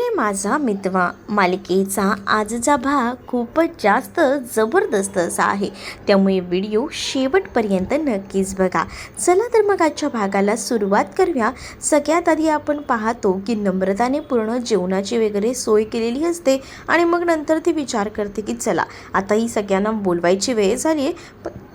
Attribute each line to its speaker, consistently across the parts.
Speaker 1: रे माझा मितवा मालिकेचा आजचा भाग खूपच जास्त जबरदस्त असा आहे, त्यामुळे व्हिडिओ शेवटपर्यंत नक्कीच बघा. चला तर मग आजच्या भागाला सुरुवात करूया. सगळ्यात आधी आपण पाहतो की नम्रताने पूर्ण जेवणाची वगैरे सोय केलेली असते आणि मग नंतर ती विचार करते की चला आता ही सगळ्यांना बोलवायची वेळ झाली आहे,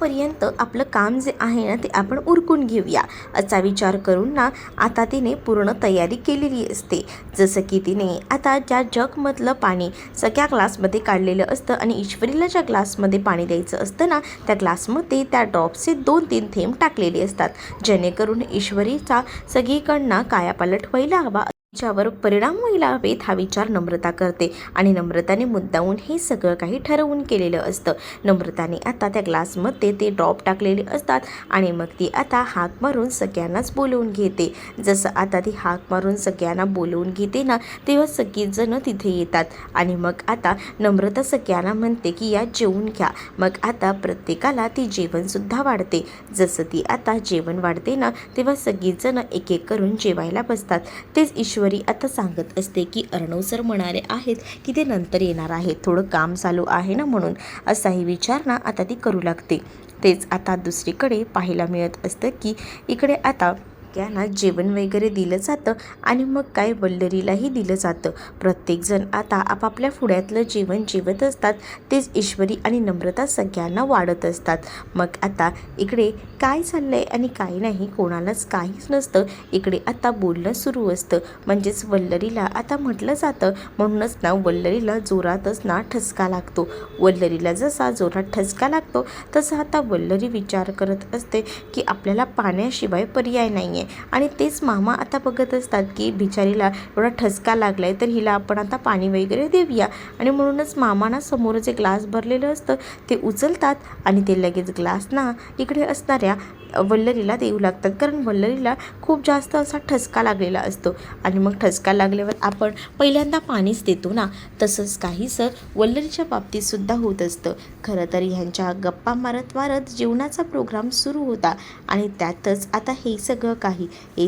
Speaker 1: पर्यंत आपलं काम जे आहे ना ते आपण उरकून घेऊया असा विचार करून ना आता तिने पूर्ण तयारी केलेली असते. जसं की तिने आता ज्या जगमधलं पाणी सगळ्या ग्लासमध्ये काढलेलं असतं आणि ईश्वरीला ज्या ग्लासमध्ये पाणी द्यायचं असतं ना त्या ग्लासमध्ये त्या ड्रॉपचे 2-3 थेंब टाकलेले असतात, जेणेकरून ईश्वरीचा सगळीकडनं कायापालट व्हायला हवा, त्याच्यावर परिणाम व्हायला हवेत हा विचार नम्रता करते. आणि नम्रताने मुद्दाहून हे सगळं काही ठरवून केलेलं असतं. नम्रताने आता त्या ग्लासमध्ये ते ड्रॉप टाकलेले असतात आणि मग ती आता हाक मारून सगळ्यांनाच बोलवून घेते. जसं आता ती हाक मारून सगळ्यांना बोलवून घेते ना तेव्हा सगळीजण तिथे येतात आणि मग आता नम्रता सगळ्यांना म्हणते की या जेवून घ्या. मग आता प्रत्येकाला ती जेवणसुद्धा वाढते. जसं ती आता जेवण वाढते ना तेव्हा सगळीजण एक एक करून जेवायला बसतात. तेच ईश्वरी आता सांगत असते की अर्णव सर म्हणाले आहेत की ते नंतर येणार आहे, थोडं काम चालू आहे ना म्हणून, असाही विचार ना आता ती करू लागते. तेच आता दुसरीकडे पाहायला मिळत असतं की इकडे आता त्यांना जेवण वगैरे दिलं जातं आणि मग काय वल्लरीलाही दिलं जातं. प्रत्येकजण आता आपापल्या फुड्यातलं जेवण जेवत असतात. तेच ईश्वरी आणि नम्रता सगळ्यांना वाढत असतात. मग आता इकडे काय चाललं आहे आणि काय नाही कोणालाच काहीच नसतं. इकडे आता बोलणं सुरू असतं, म्हणजेच वल्लरीला आता म्हटलं जातं, म्हणूनच ना वल्लरीला जोरातच ना ठसका लागतो. वल्लरीला जसा जोरात ठसका लागतो तसा आता वल्लरी विचार करत असते की आपल्याला पाण्याशिवाय पर्याय नाही आहे. आणि तेच मामा आता बघत असतात की बिचारीला एवढा ठसका लागलाय तर हिला आपण आता पाणी वगैरे देऊया. आणि म्हणूनच मामाना समोर जे ग्लास भरलेलं असतं ते उचलतात आणि ते लगेच ग्लास ना इकडे असणाऱ्या वल्लरीला देऊ लागतात, कारण वल्लरीला खूप जास्त असा ठसका लागलेला असतो. आणि मग ठसका लागल्यावर आपण पहिल्यांदा पाणीच देतो ना, तसंच काहीसं वल्लरीच्या बाबतीतसुद्धा होत असतं. खरं तर ह्यांच्या गप्पा मारत मारत जेवणाचा प्रोग्राम सुरू होता आणि त्यातच आता हे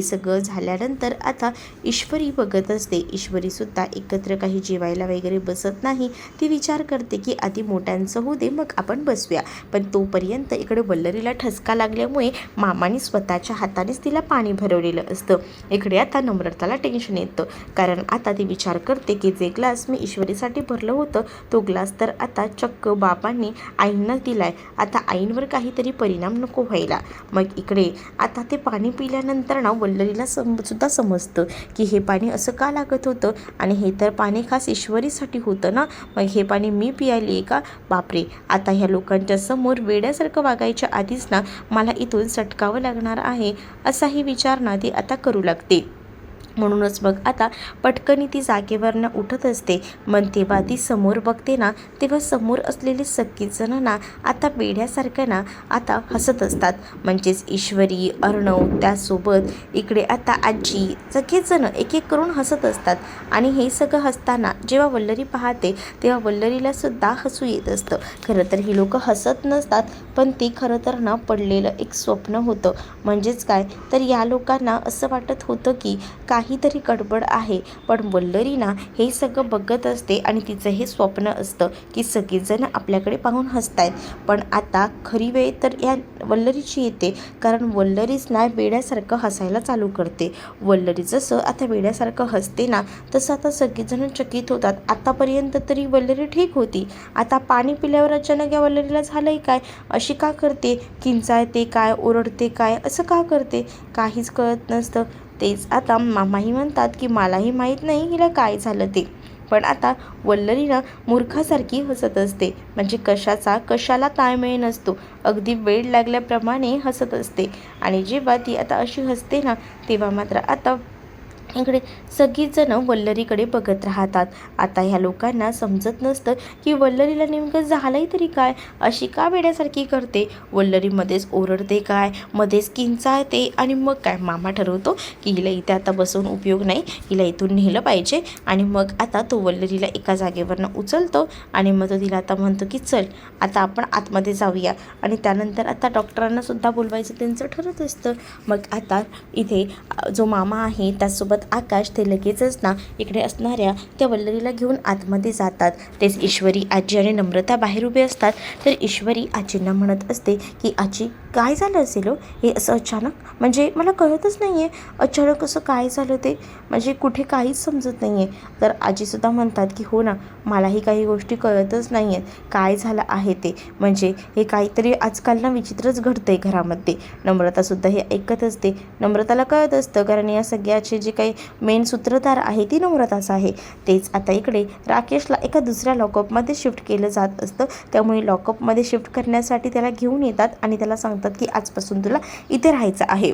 Speaker 1: सगळं झाल्यानंतर आता ईश्वरी बघत असते. ईश्वरीसुद्धा एकत्र काही जेवायला वगैरे बसत नाही. ती विचार करते की आधी मोठ्यांचं होऊ दे मग आपण बसूया. पण तोपर्यंत इकडे वल्लरीला ठसका लागल्यामुळे मामाने स्वतःच्या हातानेच तिला पाणी भरवलेलं असतं. इकडे आता नम्रताला टेन्शन येतं, कारण आता ती विचार करते की जे ग्लास मी ईश्वरीसाठी भरलं होतं तो ग्लास तर आता चक्क बाबांनी आईंना दिलाय, आता आईंवर काहीतरी परिणाम नको व्हायला. मग इकडे आता ते पाणी पिल्यानंतर ना वल्लरीला सुद्धा समजतं की हे पाणी असं का लागत होतं आणि हे तर पाणी खास ईश्वरीसाठी होतं ना, मग हे पाणी मी पियाली का, बापरे आता ह्या लोकांच्या समोर वेड्यासारखं वागायच्या आधीच ना मला इथून सटकावं लागणार आहे, असाही विचार ना ती आता करू लागते. म्हणूनच मग आता पटकनी ती जागेवरनं उठत असते. मग तेव्हा ती समोर बघते ना तेव्हा समोर असलेले सगळेजण ना आता वेड्यासारखं ना आता हसत असतात, म्हणजेच ईश्वरी, अर्णव, त्यासोबत इकडे आता आजी, सगळेजण एक एक करून हसत असतात. आणि हे सगळं हसताना जेव्हा वल्लरी पाहते तेव्हा वल्लरीला सुद्धा हसू येत असतं. खरं तर ही लोक हसत नसतात, पण ते खरं तर ना पडलेलं एक स्वप्न होतं. म्हणजेच काय तर या लोकांना असं वाटत होतं की काहीतरी गडबड आहे, पण वल्लरी ना हे सगळं बघत असते आणि तिचं हे स्वप्न असतं की सगळेजण आपल्याकडे पाहून हसतायत. पण आता खरी वेळ तर या वल्लरीची येते, कारण वल्लरीच ना वेड्यासारखं हसायला चालू करते. वल्लरी जसं आता वेड्यासारखं हसते ना तसं आता सगळेजण चकित होतात. आतापर्यंत तरी वल्लरी ठीक होती, आता पाणी पिल्यावर अचानक या वल्लरीला झालंय काय, अशी का करते, किंचाळते काय, ओरडते काय, असं का करते, काहीच कळत नसतं. तेच आता मामाही म्हणतात की मलाही माहीत नाही हिला काय झालं ते. पण आता वल्लरी ना मूर्खासारखी हसत असते, म्हणजे कशाला ताळमेळ नसतो, अगदी वेळ लागल्याप्रमाणे हसत असते. आणि जेव्हा ती आता अशी हसते ना तेव्हा मात्र आता इकडे सगळीजणं वल्लरीकडे बघत राहतात. आता ह्या लोकांना समजत नसतं की वल्लरीला नेमकं झालंय तरी काय, अशी का वेड्यासारखी करते, वल्लरी मध्येच ओरडते काय, मध्येच किंचाळते. आणि मग काय मामा ठरवतो की हिला इथे आता बसवून उपयोग नाही, हिला इथून नेलं पाहिजे. आणि मग आता तो वल्लरीला एका जागेवरनं उचलतो आणि मग तो तिला आता म्हणतो की चल आता आपण आतमध्ये जाऊया. आणि त्यानंतर आता डॉक्टरांना सुद्धा बोलवायचं त्यांचं ठरत असतं. मग आता इथे जो मामा आहे त्यासोबत सोबत आकाश ते लगेचच ना इकडे असणाऱ्या त्या वल्लरीला घेऊन आतमध्ये जातात. तेच ईश्वरी आजी आणि नम्रता बाहेर उभे असतात. तर ईश्वरी आजींना म्हणत असते की आजी काय झालं असेल हो हे असं अचानक, म्हणजे मला कळतच नाही आहे अचानक असं काय झालं ते, म्हणजे कुठे काहीच समजत नाही आहे. तर आजीसुद्धा म्हणतात की हो ना, मलाही काही गोष्टी कळतच नाही आहेत काय झालं आहे ते, म्हणजे हे काहीतरी आजकाल ना विचित्रच घडतं आहे घरामध्ये. नम्रतासुद्धा हे ऐकत असते. नम्रताला कळत असतं कारण या सगळ्याचे जे काही मेन सूत्रधार आहे ती नम्रताच आहे. तेच आता इकडे राकेशला एका दुसऱ्या लॉकअपमध्ये शिफ्ट केलं जात असतं. त्यामुळे लॉकअपमध्ये शिफ्ट करण्यासाठी त्याला घेऊन येतात आणि त्याला सांगतात की आजपासून तुला इथे राहायचं आहे.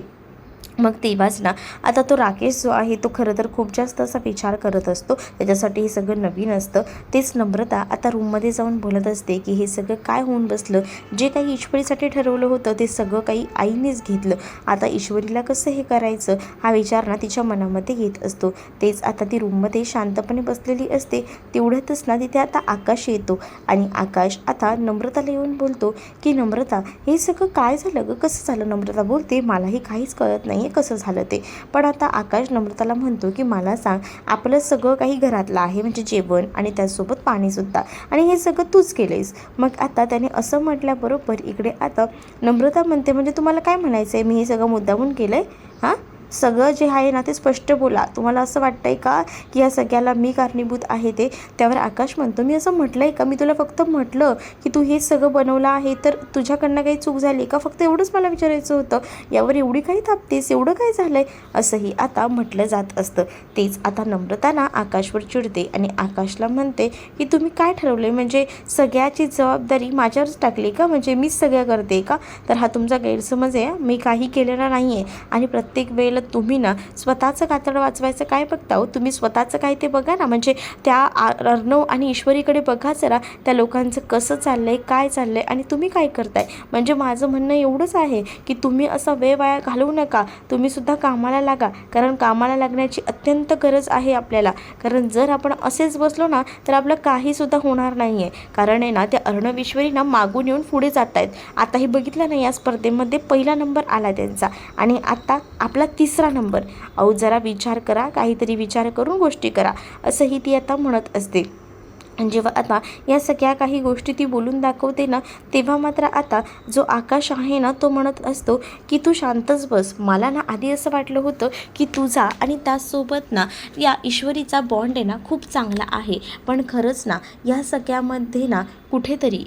Speaker 1: मग तेव्हाच ना आता तो राकेश जो आहे तो खरं तर खूप जास्त असा विचार करत असतो. त्याच्यासाठी हे सगळं नवीन असतं. तेच नम्रता आता रूममध्ये जाऊन बोलत असते की हे सगळं काय होऊन बसलं, जे काही ईश्वरीसाठी ठरवलं होतं ते सगळं काही आईनेच घेतलं. आता ईश्वरीला कसं हे करायचं हा विचार ना तिच्या मनामध्ये येत असतो. तेच आता ती रूममध्ये शांतपणे बसलेली असते. तेवढ्यातच ना तिथे आता आकाश येतो आणि आकाश आता नम्रताला येऊन बोलतो की नम्रता हे सगळं काय झालं गं, कसं झालं. नम्रता बोलते मलाही काहीच कळत नाही कसं झालं ते. पण आता आकाश नम्रताला म्हणतो की मला सांग, आपलं सगळं काही घरातलं आहे म्हणजे जेवण आणि त्याचसोबत पाणीसुद्धा, आणि हे सगळं तूच केलंयस. मग आता त्याने असं म्हटल्याबरोबर इकडे आता नम्रता म्हणते म्हणजे तुम्हाला काय म्हणायचं आहे, मी हे सगळं मुद्दामून केलं आहे हां, सगळं जे आहे ना ते स्पष्ट बोला. तुम्हाला असं वाटतं आहे का की या सगळ्याला मी कारणीभूत आहे ते. त्यावर आकाश म्हणतो मी असं म्हटलं आहे का, मी तुला फक्त म्हटलं की तू हे सगळं बनवलं आहे तर तुझ्याकडनं काही चूक झाली का, फक्त एवढंच मला विचारायचं होतं, यावर एवढी काही थापतेस, एवढं काय झालं आहे असंही आता म्हटलं जात असतं. तेच आता नम्रता ना आकाशवर चिडते आणि आकाशला म्हणते की तुम्ही काय ठरवलं आहे, म्हणजे सगळ्याची जबाबदारी माझ्यावरच टाकली का, म्हणजे मीच सगळं करते का. तर हा तुमचा गैरसमज आहे. मी काही केलेला नाही आहे आणि प्रत्येक वेळेला तुम्ही ना स्वतःचं कातडं वाचवायचं काय बघता हो, तुम्ही स्वतःचं काय ते बघा ना, म्हणजे त्या अर्णव आणि ईश्वरीकडे बघा जरा, त्या लोकांचं कसं चाललं आहे, काय चाललं आहे आणि तुम्ही काय करताय. म्हणजे माझं म्हणणं एवढंच आहे की तुम्ही असा वेळ वाया घालवू नका, तुम्हीसुद्धा कामाला लागा, कारण कामाला लागण्याची अत्यंत गरज आहे आपल्याला. कारण जर आपण असेच बसलो ना तर आपलं काहीसुद्धा होणार नाही आहे. कारण आहे ना त्या अर्णव ईश्वरी ना मागून येऊन पुढे जात आहेत. आताही बघितलं ना या स्पर्धेमध्ये पहिला नंबर आला त्यांचा आणि आता आपला 3रा नंबर. अहो जरा विचार करा, काहीतरी विचार करून गोष्टी करा, असंही ती आता म्हणत असते. आणि जेव्हा आता या सगळ्या काही गोष्टी ती बोलून दाखवते ना तेव्हा मात्र आता जो आकाश आहे ना तो म्हणत असतो की तू शांतच बस. मला ना आधी असं वाटलं होतं की तुझा आणि त्याचसोबत ना या ईश्वरीचा बॉन्ड आहे ना खूप चांगला आहे, पण खरंच ना या सगळ्यामध्ये ना कुठेतरी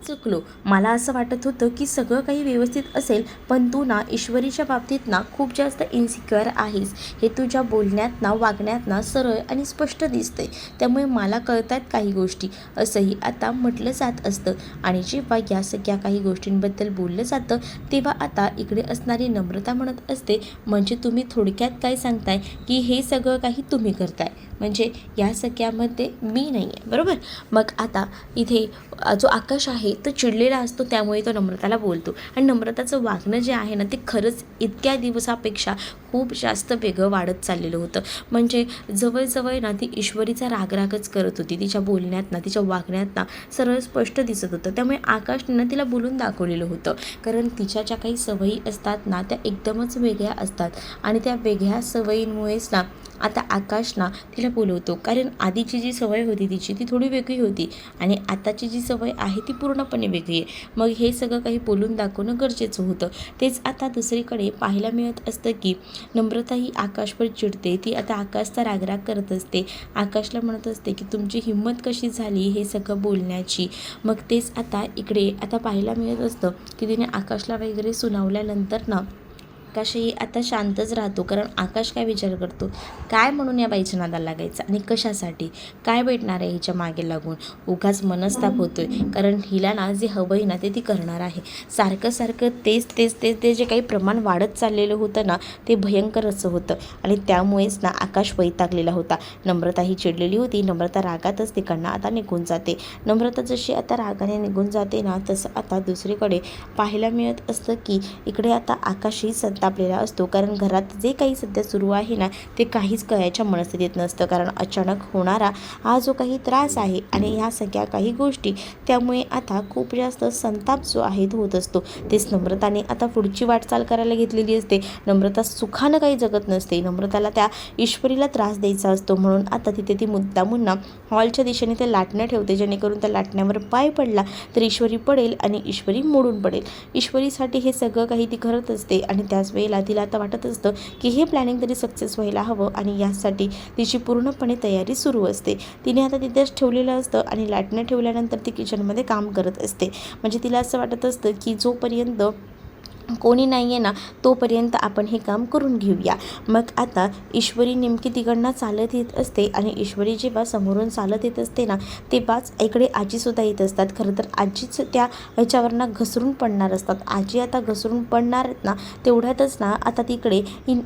Speaker 1: चुकलो. मला असं वाटत होतं की सगळं काही व्यवस्थित असेल, पण तू ना ईश्वरीच्या बाबतीत ना खूप जास्त इन्सिक्युअर आहेस. हे तुझ्या बोलण्यात ना वागण्यात ना सरळ आणि स्पष्ट दिसतंय. त्यामुळे मला कळतात काही गोष्टी, असंही आता म्हटलं जात असतं. आणि जेव्हा या सगळ्या काही गोष्टींबद्दल बोललं जातं तेव्हा आता इकडे असणारी नम्रता म्हणत असते म्हणजे तुम्ही थोडक्यात काय सांगताय की हे सगळं काही तुम्ही करताय, म्हणजे या सगळ्यामध्ये मी नाही आहे, बरोबर. मग आता इथे जो आकाश आहे तो चिडलेला असतो, त्यामुळे तो नम्रताला बोलतो आणि नम्रताचं वागणं जे आहे ना ते खरंच इतक्या दिवसापेक्षा खूप जास्त वेगळं वाढत चाललेलं होतं. म्हणजे जवळजवळ ना ती ईश्वरीचा रागरागच करत होती. तिच्या बोलण्यात ना तिच्या वागण्यात ना सरळ स्पष्ट दिसत होतं. त्यामुळे आकाशनं तिला बोलून दाखवलेलं होतं, कारण तिच्या ज्या काही सवयी असतात ना त्या एकदमच वेगळ्या असतात आणि त्या वेगळ्या सवयींमुळेच ना आता आकाश ना तिला बोलवतो. कारण आधीची जी सवय होती तिची ती थोडी वेगळी होती आणि आताची जी सवय आहे ती पूर्णपणे वेगळी आहे. मग हे सगळं काही बोलून दाखवणं गरजेचं होतं. तेच आता दुसरीकडे पाहायला मिळत असतं की नम्रता ही आकाशवर चिडते. ती आता आकाशचा रागराग करत असते. आकाशला म्हणत असते की तुमची हिंमत कशी झाली हे सगळं बोलण्याची. मग तेच आता इकडे आता पाहायला मिळत असतं की तिने आकाशला वगैरे सुनावल्यानंतर ना आकाशही आता शांतच राहतो. कारण आकाश काय विचार करतो, काय म्हणून या बाईच्या नादाला लागायचं आणि कशासाठी, काय भेटणार आहे हिच्या मागे लागून, उगाच मनस्ताप होतोय. कारण हिला ना जे हवं आहे ना ते ती करणार आहे. सारखं सारखं तेच तेच तेच ते जे काही प्रमाण वाढत चाललेलं होतं ना ते भयंकर असं होतं आणि त्यामुळेच ना आकाश वैतागलेला होता. नम्रता ही चिडलेली होती. नम्रता रागातच तिकडनं आता निघून जाते. नम्रता जशी आता रागाने निघून जाते ना तसं आता दुसरीकडे पाहायला मिळत असतं की इकडे आता आकाशही संतापलेला असतो, कारण घरात जे काही सध्या सुरू आहे ना ते काहीच कळायच्या मनस्थितीत नसतं. कारण अचानक होणारा हा जो काही त्रास आहे आणि ह्या सगळ्या काही गोष्टी, त्यामुळे आता खूप जास्त संताप जो आहे तो होत असतो. तेच नम्रताने आता पुढची वाटचाल करायला घेतलेली असते. नम्रता सुखानं काही जगत नसते. नम्रताला त्या ईश्वरीला त्रास द्यायचा असतो, म्हणून आता तिथे ती मुद्दामून हॉलच्या दिशेने ते लाटणं ठेवते, जेणेकरून त्या लाटण्यावर पाय पडला तर ईश्वरी पडेल आणि ईश्वरी मोडून पडेल. ईश्वरीसाठी हे सगळं काही ती करत असते आणि त्याच वेळेला तिला आता वाटत असतं की हे प्लॅनिंग तरी सक्सेस व्हायला हवं आणि यासाठी तिची पूर्णपणे तयारी सुरू असते. तिने आता तिथेच ठेवलेलं असतं आणि लाटणं ठेवल्यानंतर ती किचनमध्ये काम करत असते. म्हणजे तिला असं वाटत असतं की जोपर्यंत कोणी नाही आहे ना तोपर्यंत आपण हे काम करून घेऊया. मग आता ईश्वरी नेमकी तिकडनं चालत येत असते आणि ईश्वरी जेव्हा समोरून चालत येत असते ना तेव्हाच इकडे आजीसुद्धा येत असतात. खरं तर आजीच त्या ह्याच्यावरनं घसरून पडणार असतात. आजी आता घसरून पडणार आहेत ना तेवढ्यातच ना आता तिकडे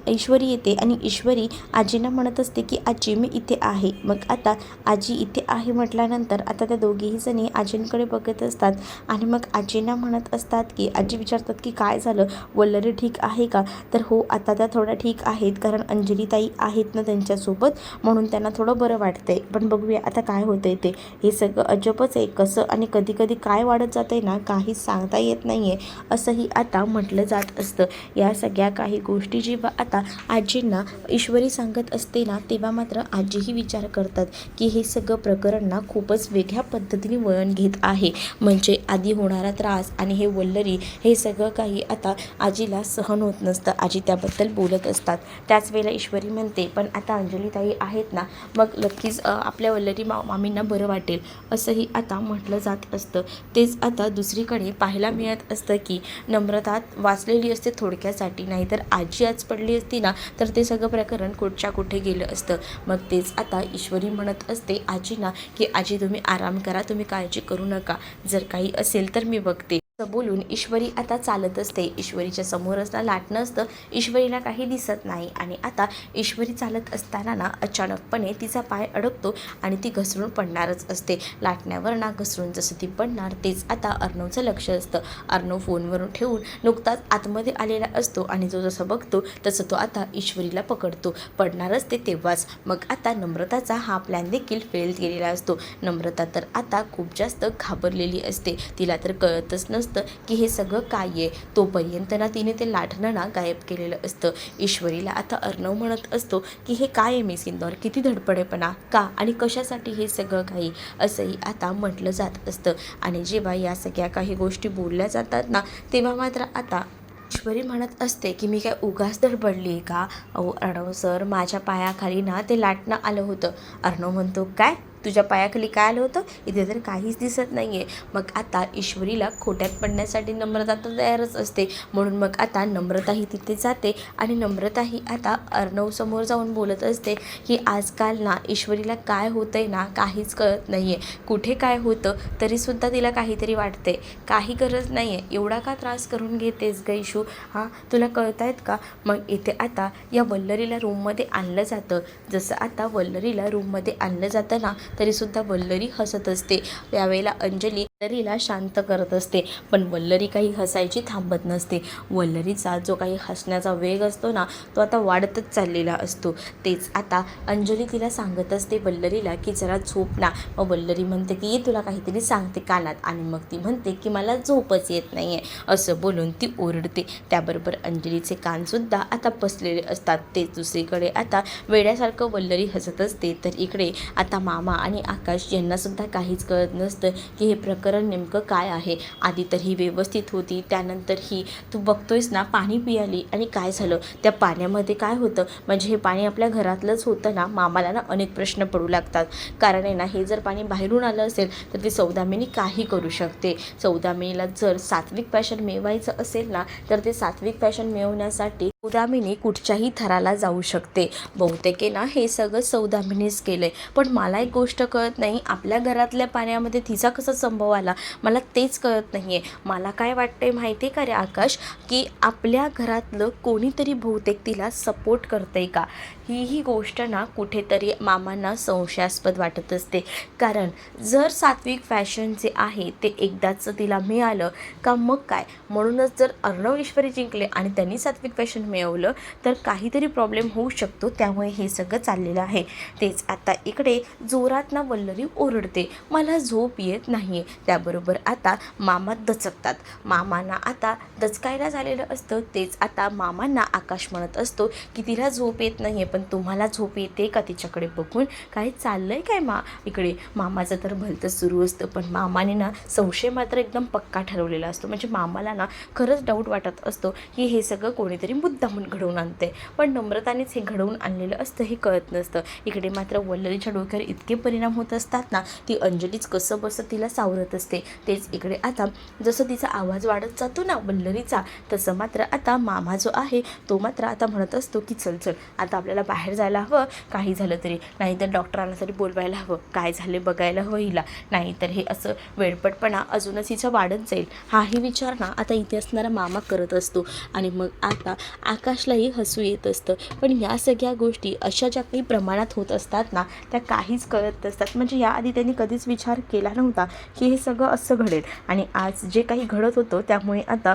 Speaker 1: ईश्वरी येते आणि ईश्वरी आजींना म्हणत असते की आजी मी इथे आहे. मग आता आजी इथे आहे म्हटल्यानंतर आता त्या दोघीही जणी आजींकडे बघत असतात आणि मग आजींना म्हणत असतात की आजी विचारतात की काय झालं, वल्लरी ठीक आहे का? तर हो आता त्या थोड्या ठीक आहेत, कारण अंजलीताई आहेत ना त्यांच्यासोबत, म्हणून त्यांना थोडं बरं वाटतंय. पण बघूया आता काय होतंय ते. हे सगळं अजबच आहे. कसं आणि कधी कधी काय वाढत जातंय ना काहीच सांगता येत नाही आहे असंही आता म्हटलं जात असतं. या सगळ्या काही गोष्टी जेव्हा आता आजींना ईश्वरी सांगत असते ना तेव्हा मात्र आजीही विचार करतात की हे सगळं प्रकरण ना खूपच वेगळ्या पद्धतीने वळण घेत आहे. म्हणजे आधी होणारा त्रास आणि हे वल्लरी हे सगळं काही आता आजीला सहन होत नसतं. आजी त्याबद्दल बोलत असतात. त्याच वेळेला ईश्वरी म्हणते पण आता अंजलीताई आहेत ना मग नक्कीच आपल्या वल्लरी मामींना बरं वाटेल असंही आता म्हटलं जात असतं. तेच आता दुसरीकडे पाहायला मिळत असतं की नम्रता वाचलेली असते थोडक्यासाठी, नाहीतर आजी आज पडली असती ना तर ते सगळं प्रकरण कुठच्या कुठे गेलं असतं. मग तेच आता ईश्वरी म्हणत असते आजींना की आजी तुम्ही आराम करा, तुम्ही काळजी करू नका, जर काही असेल तर मी बघते. असं बोलून ईश्वरी आता चालत असते. ईश्वरीच्या समोरच ना लाटणं असतं. ईश्वरीला काही दिसत नाही आणि आता ईश्वरी चालत असताना ना अचानकपणे तिचा पाय अडकतो आणि ती घसरून पडणारच असते. लाटण्यावर ना घसरून जसं ती पडणार तेच आता अर्णवचं लक्ष असतं. अर्णव फोनवरून ठेवून नुकताच आतमध्ये आलेला असतो आणि जो जसं बघतो तसं तो आता ईश्वरीला पकडतो. पडणारच ते तेव्हाच. मग आता नम्रताचा हा प्लॅन देखील फेल केलेला असतो. नम्रता तर आता खूप जास्त घाबरलेली असते. तिला तर कळतच नसतं की हे सगळं काय आहे. तोपर्यंत ना तिने ते लाटणं ना गायब केलेलं असतं. ईश्वरीला आता अर्णव म्हणत असतो की हे काय आहे मिस इंदौर, किती धडपडेपणा, का आणि कशासाठी हे सगळं काही, असंही आता म्हटलं जात असतं. आणि जेव्हा या सगळ्या काही गोष्टी बोलल्या जातात ना तेव्हा मात्र आता ईश्वरी म्हणत असते की मी काय उगाच धडपडली आहे का? अहो अर्णव सर, माझ्या पायाखाली ना ते लाटणं आलं होतं. अर्णव म्हणतो काय तुझ्या पायाखाली काय आलं होतं? इथे तर काहीच दिसत नाही आहे. मग आता ईश्वरीला खोट्यात पडण्यासाठी नम्रता तर तयारच असते, म्हणून मग आता नम्रताही तिथे जाते आणि नम्रताही आता अर्णव समोर जाऊन बोलत असते की आजकाल ना ईश्वरीला काय होतंय ना काहीच कळत नाही आहे. कुठे काय होतं तरीसुद्धा तिला काहीतरी वाटते. काही गरज नाही आहे, एवढा का त्रास करून घेतेस ग इशू, हां तुला कळतायत का? मग इथे आता या वल्लरीला रूममध्ये आणलं जातं. जसं आता वल्लरीला रूममध्ये आणलं जातं ना तरीसुद्धा वल्लरी हसत असते. त्यावेळेला अंजली वल्लरीला शांत करत असते, पण वल्लरी काही हसायची थांबत नसते. वल्लरीचा जो काही हसण्याचा वेग असतो ना तो आता वाढतच चाललेला असतो. तेच आता अंजली तिला सांगत असते वल्लरीला की जरा झोप ना. मग वल्लरी म्हणते की तुला काहीतरी सांगते कानात, आणि मग ती म्हणते की मला झोपच येत नाही आहे. असं बोलून ती ओरडते. त्याबरोबर अंजलीचे कानसुद्धा आता बसलेले असतात. तेच दुसरीकडे आता वेड्यासारखं वल्लरी हसत असते. तर इकडे आता मामा आणि आकाश यांनासुद्धा काहीच कळत नसतं की हे प्रकरण नेमकं काय आहे. आधी तर ही व्यवस्थित होती, त्यानंतर ही तू बघतोयस ना पाणी पियाली आणि काय झालं, त्या पाण्यामध्ये काय होतं, म्हणजे हे पाणी आपल्या घरातलंच होतं ना. मामाला ना अनेक प्रश्न पडू लागतात, कारण आहे ना हे जर पाणी बाहेरून आलं असेल तर ती सौदामिनी काही करू शकते. सौदामिनीला जर सात्विक पॅशन मिळवायचं असेल ना तर ते सात्विक पॅशन मिळवण्यासाठी सौदामिनी कुठच्याही थराला जाऊ शकते. बहुतेक आहे ना हे सगळं सौदामिनीच केलं आहे. पण मला एक गोष्ट कळत नाही, आपल्या घरातल्या पाण्यामध्ये तिचा कसा संभव आला मला तेच कळत नाही आहे. मला काय वाटतंय माहिती आहे का रे आकाश, की आपल्या घरातलं कोणीतरी बहुतेक तिला सपोर्ट करतं आहे का, ही गोष्ट ना कुठेतरी मामांना संशयास्पद वाटत असते. कारण जर सात्विक फॅशन जे आहे ते एकदाच तिला मिळालं का मग काय, म्हणूनच जर अर्णव ईश्वरी जिंकले आणि त्यांनी सात्विक फॅशन मिळवलं तर काहीतरी प्रॉब्लेम होऊ शकतो. त्यामुळे हे सगळं चाललेलं आहे. तेच आता इकडे जोरात ना वल्लरी ओरडते, मला झोप येत नाही आहे. त्याबरोबर आता मामा दचकतात. मामांना आता दचकायला झालेलं असतं. तेच आता मामांना आकाश म्हणत असतो की तिला झोप येत नाही आहे, पण तुम्हाला झोप येते का तिच्याकडे बघून, काय चाललं आहे काय इकडे मामाचं तर भलतं सुरू असतं. पण मामाने ना संशय मात्र एकदम पक्का ठरवलेला असतो. म्हणजे मामाला ना खरंच डाऊट वाटत असतो की हे सगळं कोणीतरी मुद्दामून घडवून आणते. पण नम्रतानेच हे घडवून आणलेलं असतं हे कळत नसतं. इकडे मात्र वल्लरीच्या डोक्यावर इतके परिणाम होत असतात ना, ती अंजलीच कसं बसं तिला सावरत असते. तेच इकडे आता जसं तिचा आवाज वाढत जातो ना वल्लरीचा, तसं मात्र आता मामा जो आहे तो मात्र आता म्हणत असतो की चल चल आता आपल्याला बाहेर जायला हवं, काही झालं तरी, नाहीतर डॉक्टरांना तरी बोलवायला हवं, काय झाले बघायला हवं हिला, नाहीतर हे असं वेडपटपणा अजूनच हिचा वाढत जाईल. हाही विचार ना आता इथे असणारा मामा करत असतो. आणि मग आता आकाशलाही हसू येत असतं. पण या सगळ्या गोष्टी अशा ज्या काही प्रमाणात होत असतात ना, त्या काहीच कळत नसतात. म्हणजे याआधी त्यांनी कधीच विचार केला नव्हता की हे सगळं असं घडेल. आणि आज जे काही घडत होतं त्यामुळे आता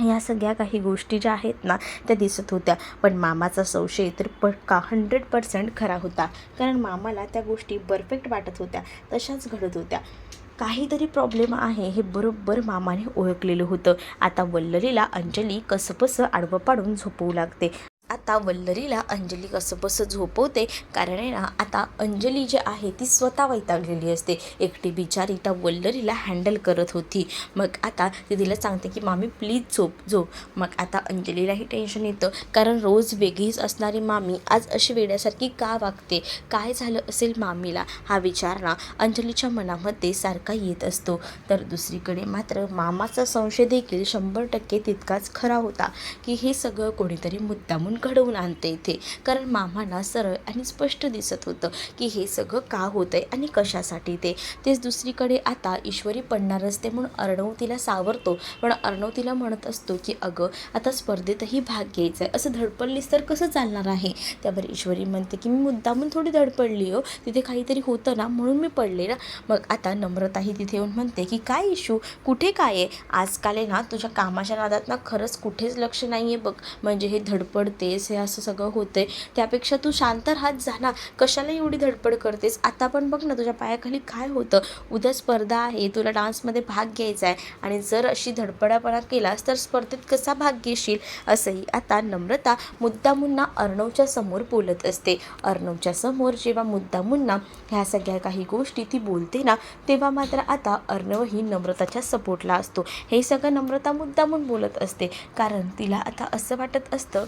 Speaker 1: या सगळ्या काही गोष्टी ज्या आहेत ना त्या दिसत होत्या. पण मामाचा संशय तर पक्का 100% खरा होता. कारण मामाला त्या गोष्टी परफेक्ट वाटत होत्या, तशाच घडत होत्या. काहीतरी प्रॉब्लेम आहे हे बरोबर मामाने ओळखलेलं होतं. आता वल्लरीला अंजली कसंबसं आडवं पाडून झोपवू लागते. आता वल्लरीला अंजली कसंबसं झोपवते. कारण आहे ना आता अंजली जी आहे ती स्वतः वैतागलेली असते. एकटी बिचारी त्या वल्लरीला हँडल करत होती. मग आता ती तिला सांगते की मामी प्लीज झोप. मग आता अंजलीलाही टेन्शन येतं. कारण रोज वेगळीच असणारी मामी आज अशी वेड्यासारखी का वागते, काय झालं असेल मामीला, हा विचार ना अंजलीच्या मनामध्ये सारखा येत असतो. तर दुसरीकडे मात्र मामाचा संशय देखील 100% तितकाच खरा होता की हे सगळं कोणीतरी मुद्दामून घडवून आणते इथे. कारण मामांना सरळ आणि स्पष्ट दिसत होतं की हे सगळं का होतंय आणि कशासाठी तेच दुसरीकडे आता ईश्वरी पडणार असते म्हणून अर्णव तिला सावरतो. पण अर्णव तिला म्हणत असतो की अगं आता स्पर्धेतही भाग घ्यायचा आहे, असं धडपडलीस तर कसं चालणार आहे. त्यावर ईश्वरी म्हणते की मी मुद्दामून थोडी धडपडली हो, तिथे काहीतरी होतं ना म्हणून मी पडले ना. मग आता नम्रताही तिथे येऊन म्हणते की काय इशू, कुठे काय आहे आजकाल आहे ना, तुझ्या कामाच्या नादात ना खरंच कुठेच लक्ष नाही आहे बघ. म्हणजे हे धडपडतेस, हे असं सगळं होतंय, त्यापेक्षा तू शांत राहत जा ना, कशाला एवढी धडपड करतेस. आता पण बघ ना तुझ्या पायाखाली काय होतं, उद्या स्पर्धा आहे, तुला डान्समध्ये भाग घ्यायचा आहे आणि जर अशी धडपडापणा केलास तर स्पर्धेत कसा भाग घेशील. असंही आता नम्रता मुद्दामुन्ना अर्णवच्या समोर बोलत असते. अर्णवच्या समोर जेव्हा मुद्दामुन्ना ह्या सगळ्या काही गोष्टी ती बोलते ना, तेव्हा मात्र आता अर्णवही नम्रताच्या सपोर्टला असतो. हे सगळं नम्रता मुद्दामून बोलत असते. कारण तिला आता असं वाटत असतं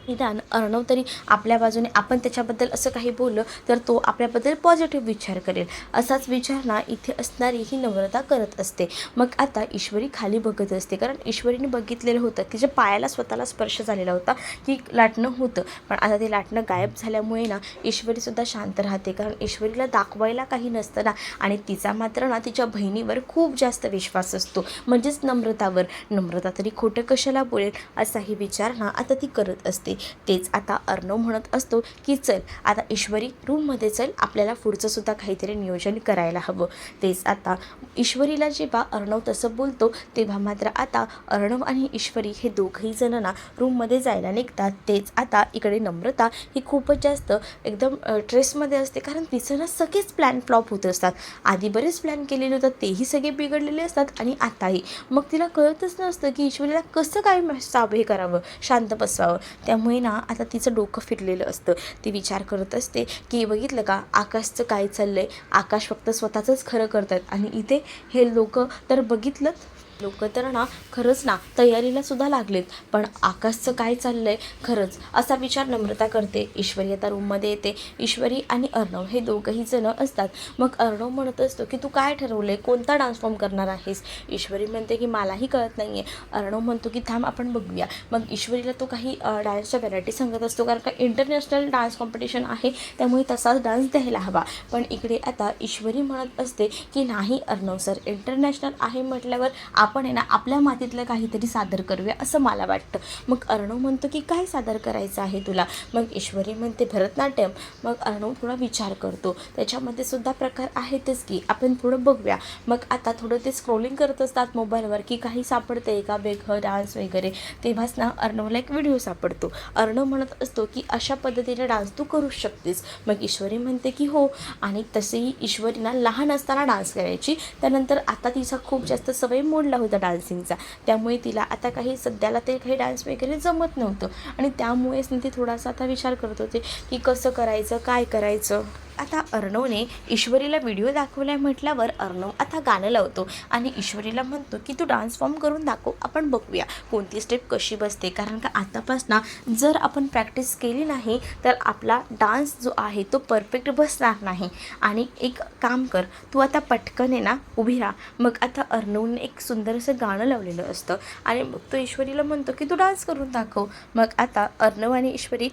Speaker 1: निदान अर्णव तरी आपल्या बाजूने, आपण त्याच्याबद्दल असं काही बोललं तर तो आपल्याबद्दल पॉझिटिव्ह विचार करेल, असाच विचार ना इथे असणारी ही नम्रता करत असते. मग आता ईश्वरी खाली बघत असते. कारण ईश्वरीने बघितलेलं होतं तिच्या पायाला स्वतःला स्पर्श झालेला होता की लाटणं होतं. पण आता ते लाटणं गायब झाल्यामुळे ना ईश्वरीसुद्धा शांत राहते. कारण ईश्वरीला दाखवायला काही नसतं ना, आणि तिचा मात्र ना तिच्या बहिणीवर खूप जास्त विश्वास असतो, म्हणजेच नम्रतावर. नम्रता तरी खोटं कशाला बोलेल असाही विचार ना आता ती करत असते. तेच आता अर्णव म्हणत असतो की चल आता ईश्वरी रूममध्ये चल, आपल्याला पुढचं सुद्धा काहीतरी नियोजन करायला हवं. तेच आता ईश्वरीला जेव्हा अर्णव तसं बोलतो तेव्हा मात्र आता अर्णव आणि ईश्वरी हे दोघंही जण ना रूममध्ये जायला निघतात. तेच आता इकडे नम्रता ही खूपच जास्त एकदम स्ट्रेसमध्ये असते. कारण तिचं ना सगळेच प्लॅन फ्लॉप होत असतात. आधी बरेच प्लॅन केलेले होतात तेही सगळे बिघडलेले असतात आणि आताही. मग तिला कळतच नसतं की ईश्वरीला कसं काय हे करावं, शांत बसवावं. त्यामुळे ना आता तिचं डोकं फिरलेलं असतं. ती विचार करत असते की बघितलं का आकाशचं काय चाललंय, आकाश फक्त स्वतःचंच खरं करतात आणि इथे हे लोक तर बघितलं लोक तर ना खरंच ना तयारीला सुद्धा लागलेत, पण आकाशचं काय चाललंय खरंच असा विचार नम्रता करते. ईश्वरी आता रूममध्ये येते. ईश्वरी आणि अर्णव हे दोघंही जण असतात. मग अर्णव म्हणत असतो की तू काय ठरवलंय, कोणता डान्स फॉर्म करणार आहेस. ईश्वरी म्हणते की मलाही कळत नाही आहे. अर्णव म्हणतो की थांब आपण बघूया. मग ईश्वरीला तो काही डान्सच्या व्हरायटी सांगत असतो, कारण का इंटरनॅशनल डान्स कॉम्पिटिशन आहे, त्यामुळे तसाच डान्स द्यायला हवा. पण इकडे आता ईश्वरी म्हणत असते की नाही अर्णव सर, इंटरनॅशनल आहे म्हटल्यावर आपण आहे ना आपल्या मातीतलं काहीतरी सादर करूया असं मला वाटतं. मग अर्णव म्हणतो की काय सादर करायचं आहे तुला. मग ईश्वरी म्हणते भरतनाट्यम. मग अर्णव थोडा विचार करतो, त्याच्यामध्ये सुद्धा प्रकार आहेतच की, आपण थोडं बघूया. मग आता थोडं ते स्क्रोलिंग करत असतात मोबाईलवर की काही सापडते का वेगळं डान्स वगैरे. तेव्हाच ना अर्णवला एक व्हिडिओ सापडतो. अर्णव म्हणत असतो की अशा पद्धतीने डान्स तू करू शकतेस. मग ईश्वरी म्हणते की हो, आणि तसेही ईश्वरीना लहान असताना डान्स करायची, त्यानंतर आता तिचा खूप जास्त सवय मोडला होता डान्सिंगचा, त्यामुळे तिला आता काही सध्याला ते काही डान्स वगैरे जमत नव्हतं, आणि त्यामुळेच ती थोडासा आता विचार करत होते की कसं करायचं, काय करायचं. आता अर्णवने ईश्वरीला व्हिडिओ दाखवलाय म्हटल्यावर अर्णव आता गाणं लावतो आणि ईश्वरीला म्हणतो की तू डान्स फॉर्म करून दाखव, आपण बघूया कोणती स्टेप कशी बसते. कारण का आतापासून जर आपण प्रॅक्टिस केली नाही तर आपला डान्स जो आहे तो परफेक्ट बसणार नाही. आणि एक काम कर, तू आता पटकन आहे ना उभी राहा. मग आता अर्णवने एक सुंदरसं गाणं लावलेलं असतं आणि मग तो ईश्वरीला म्हणतो की तू डान्स करून दाखव. मग आता अर्णव आणि ईश्वरी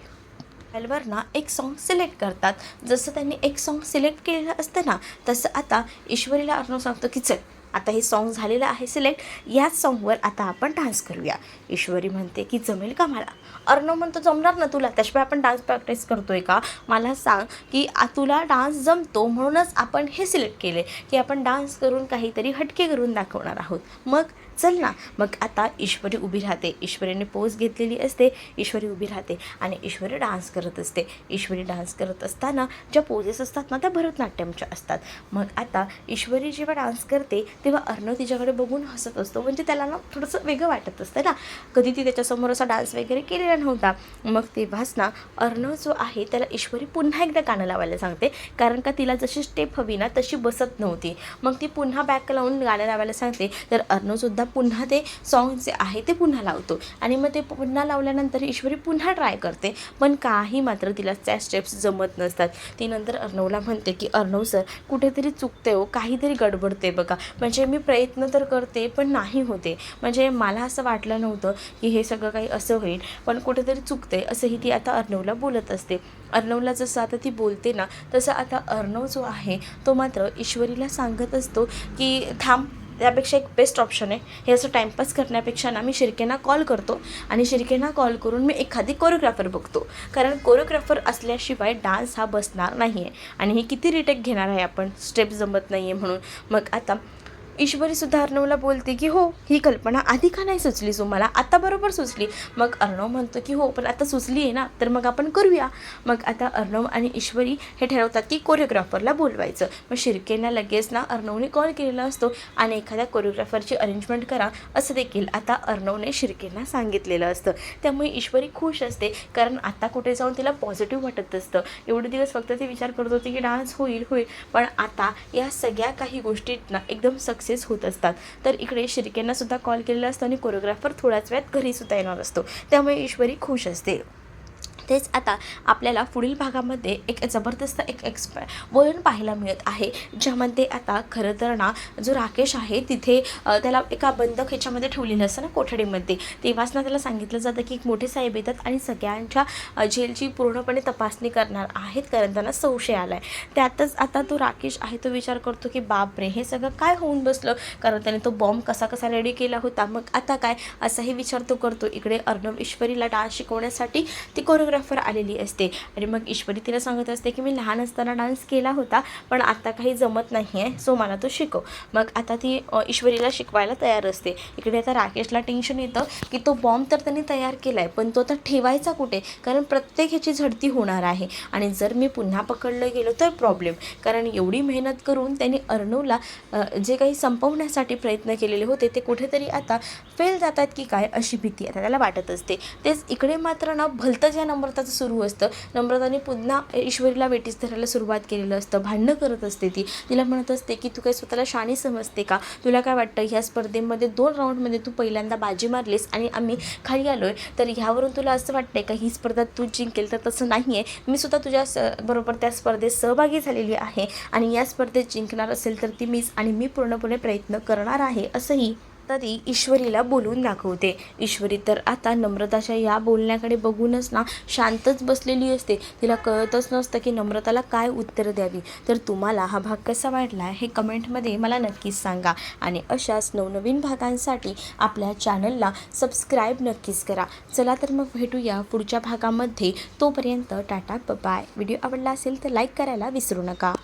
Speaker 1: मोबाईलवर ना एक सॉन्ग सिलेक्ट करतात. जसं त्यांनी एक सॉन्ग सिलेक्ट केलेलं असतं ना, तसं आता ईश्वरीला अर्णव सांगतो की चल आता हे सॉन्ग झालेलं आहे सिलेक्ट, याच सॉन्गवर आता आपण डान्स करूया. ईश्वरी म्हणते की जमेल का मला. अर्णव म्हणतो जमणार ना तुला, त्याशिवाय आपण डान्स प्रॅक्टिस करतोय का, मला सांग की तुला डान्स जमतो म्हणूनच आपण हे सिलेक्ट केले की आपण डान्स करून काहीतरी हटके करून दाखवणार आहोत, मग चल ना. मग आता ईश्वरी उभी राहते. ईश्वरीने पोज घेतलेली असते. ईश्वरी उभी राहते आणि ईश्वरी डान्स करत असते. ईश्वरी डान्स करत असताना ज्या पोजेस असतात ना त्या भरतनाट्यमच्या असतात. मग आता ईश्वरी जेव्हा डान्स करते तेव्हा अर्णव तिच्याकडे बघून हसत असतो, म्हणजे त्याला ना थोडंसं वेगळं वाटत असतं ना, कधी ती त्याच्यासमोर असा डान्स वगैरे केलेला नव्हता. मग तेव्हाच ना अर्णव जो आहे त्याला ईश्वरी पुन्हा एकदा गाणं लावायला सांगते, कारण का तिला जशी स्टेप हवी ना तशी बसत नव्हती. मग ती पुन्हा बॅक लावून गाणं लावायला सांगते, तर अर्णवसुद्धा पुन्हा ते सॉन्ग जे आहे ते पुन्हा लावतो. आणि मग ते पुन्हा लावल्यानंतर ईश्वरी पुन्हा ट्राय करते, पण काही मात्र तिला त्या स्टेप्स जमत नसतात. ती नंतर अर्णवला म्हणते की अर्णव सर कुठेतरी चुकते हो, काहीतरी गडबडते बघा, म्हणजे मी प्रयत्न तर करते पण नाही होते, म्हणजे मला असं वाटलं नव्हतं की हे सगळं काही असं होईल, पण कुठेतरी चुकते, असंही ती आता अर्णवला बोलत असते. अर्णवला जसं आता ती बोलते ना तसं आता अर्णव जो आहे तो मात्र ईश्वरीला सांगत असतो की थांब, त्यापेक्षा एक बेस्ट ऑप्शन आहे, हे असं टाईमपास करण्यापेक्षा ना मी शिर्केंना कॉल करतो आणि शिर्केंना कॉल करून मी एखादी कोरिओग्राफर बघतो, कारण कोरिओग्राफर असल्याशिवाय डान्स हा बसणार नाही आहे, आणि हे किती रिटेक घेणार आहे आपण, स्टेप जमत नाही आहे म्हणून. मग आता ईश्वरीसुद्धा अर्णवला बोलते की हो, ही कल्पना आधी का नाही सुचली तुम्हाला, आता बरोबर सुचली. मग अर्णव म्हणतो की हो, पण आता सुचली आहे ना तर मग आपण करूया. मग आता अर्णव आणि ईश्वरी हे ठरवतात की कोरिओग्राफरला बोलवायचं. मग शिर्केंना लगेच ना अर्णवने कॉल केलेला असतो आणि एखाद्या कोरिओग्राफरची अरेंजमेंट करा असं देखील आता अर्णवने शिर्केंना सांगितलेलं असतं. त्यामुळे ईश्वरी खुश असते, कारण आता कुठे जाऊन तिला पॉझिटिव्ह वाटत असतं. एवढे दिवस फक्त ती विचार करत होती की डान्स होईल, पण आता या सगळ्या काही गोष्टींना एकदम सक्सेस होत असतात. तर इकडे शिर्केंना सुद्धा कॉल केलेला असतो आणि कोरिओग्राफर थोड्याच वेळात घरी सुद्धा येणार असतो, त्यामुळे ईश्वरी खुश असते. तेच आता आपल्याला पुढील भागामध्ये एक जबरदस्त एक वळण पाहायला मिळत आहे, ज्यामध्ये आता खरं तर ना जो राकेश आहे तिथे त्याला एका बंद ह्याच्यामध्ये ठेवलेलं असतं ना कोठडीमध्ये, तेव्हाच ना त्याला सांगितलं जातं की एक मोठे साहेब येतात आणि सगळ्यांच्या जेलची पूर्णपणे तपासणी करणार आहेत, कारण त्यांना संशय आला आहे. त्यातच आता तो राकेश आहे तो विचार करतो की बापरे, हे सगळं काय होऊन बसलं, कारण त्याने तो बॉम्ब कसा रेडी केला होता, मग आता काय असाही विचार तो करतो. इकडे अर्णव ईश्वरीला डान्स शिकवण्यासाठी ती कोरिओग्राफर आलेली असते आणि मग ईश्वरी तिला सांगत असते की मी लहान असताना डान्स केला होता, पण आता काही जमत नाही आहे, सो मला तो शिकव. मग आता ती ईश्वरीला शिकवायला तयार असते. इकडे आता राकेशला टेन्शन येतं की तो बॉम्ब तर त्यांनी तयार केला आहे, पण तो आता ठेवायचा कुठे, कारण प्रत्येक ह्याची झडती होणार आहे आणि जर मी पुन्हा पकडलं गेलो तर प्रॉब्लेम, कारण एवढी मेहनत करून त्यांनी अर्णवला जे काही संपवण्यासाठी प्रयत्न केलेले होते ते कुठेतरी आता फेल जातात की काय, अशी भीती आता त्याला वाटत असते. तेच इकडे मात्र ना भलतं ज्या नम्रताचं सुरू असतं. नम्रताने पुन्हा ईश्वरीला वेठीस धरायला सुरुवात केलेलं असतं. भांडणं करत असते ती. तिला म्हणत असते की तू काय स्वतःला शहाणी समजते का? तुला काय वाटतं ह्या स्पर्धेमध्ये 2 राऊंडमध्ये तू पहिल्यांदा बाजी मारलीस आणि आम्ही खाली आलो आहे, तर ह्यावरून तुला असं वाटतंय का ही स्पर्धा तू जिंकेल? तर तसं नाही आहे. मी सुद्धा तुझ्या बरोबर त्या स्पर्धेत सहभागी झालेली आहे आणि या स्पर्धेत जिंकणार असेल तर ती मीच आणि मी पूर्णपणे प्रयत्न करणार आहे, असंही तर ती ईश्वरीला बोलून दाखवते. ईश्वरी तर आता नम्रताच्या या बोलण्याकडे बघूनच ना शांतच बसलेली असते. तिला कळतच नसतं की नम्रताला काय उत्तर द्यावी. तर तुम्हाला हा भाग कसा वाटला हे कमेंटमध्ये मला नक्कीच सांगा आणि अशाच नवनवीन भागांसाठी आपल्या चॅनलला सबस्क्राईब नक्कीच करा. चला तर मग भेटूया पुढच्या भागामध्ये. तोपर्यंत टाटा बाय. व्हिडिओ आवडला असेल तर लाईक करायला विसरू नका.